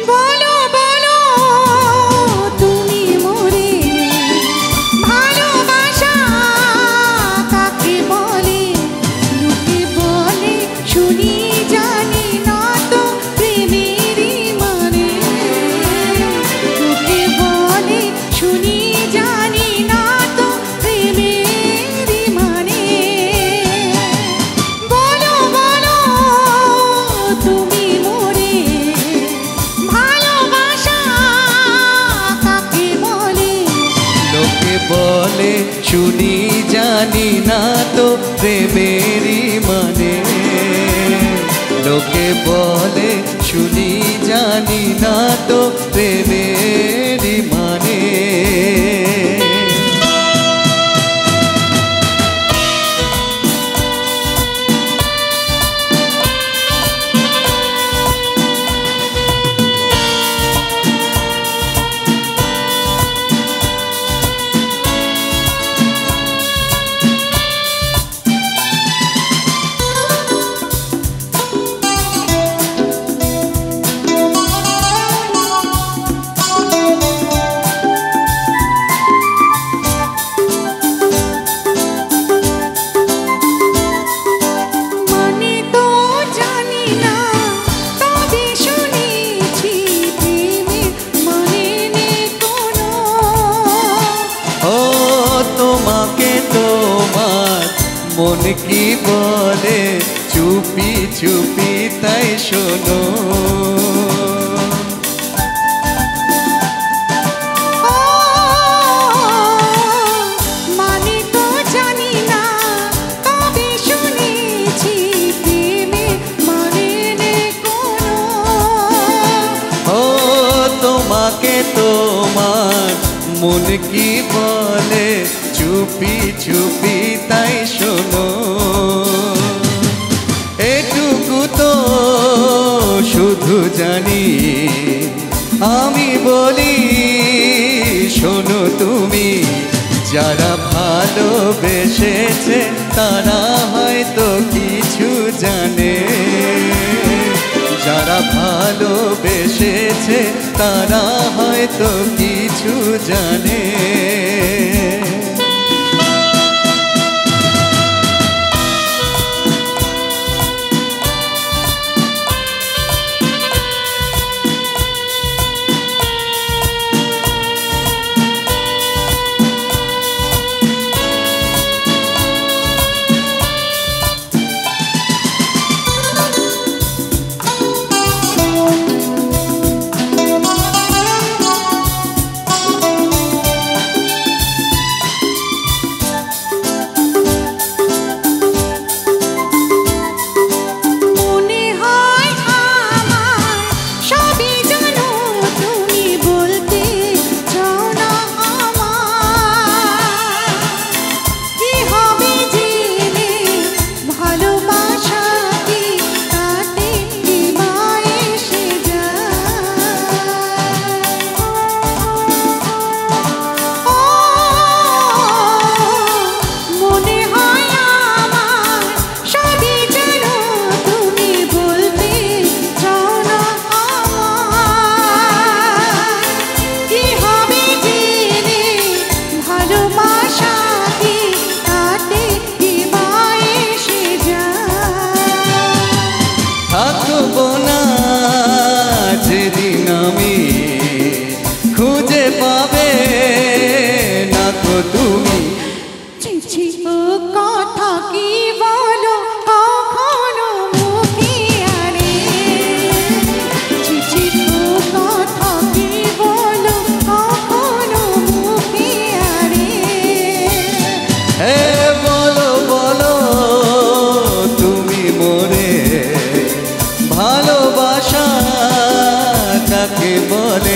বলো বলো তুমি মোরে ভালোবাসা কাকে বলে লোকে বলে শুনি জানি না তো প্রেমেরই মানে লোকে বলে শুনি জানি না তো প্রেমেরই মানে বলো বলো তুমি মোরে ভালোবাসা কাকে বলে লোকে বলে শুনি জানি না তো প্রেমেরই মানে লোকে বলে শুনি জানি না তো প্রেমেরই মানে মানে তো জানি না তবে শুনেছি প্রেমের মানে নেই কোনো ও তোমাকে তোমার মন কি বলে চুপি চুপি তাই শোনো ও মানে তো জানি না তবে শুনেছি প্রেমের মানে নেই কোনো ও তোমাকে তোমার মন কি বলে চুপি চুপি তাই শোনো এটুকু তো শুধু জানি আমি বলি শোনো তুমি যারা ভালোবেসেছে তারা হয়তো কিছু জানে যারা ভালোবেসেছে তারা হয়তো কিছু জানে মনে হয় আমার সবই জানো তুমি বলতে চাও না আমার কি হবে জেনে ভালোবাসা কি তাতে কি বা এসে যায় মনে হয় আমার সবই জানো তুমি বলতে চাও না আমার কি হবে জেনে ভালোবাসা কি তাতে কি বা এসে যায় থাকবো না যেদিন আমি খুঁজে পাবে না তো তুমি চিঠি ও কথা কি বলো কখনো মুখে আরে চিঠি ও কথা কি বলো কখনো মুখে আরে হে বলো বলো তুমি মোরে ভালোবাসা কাকে বলে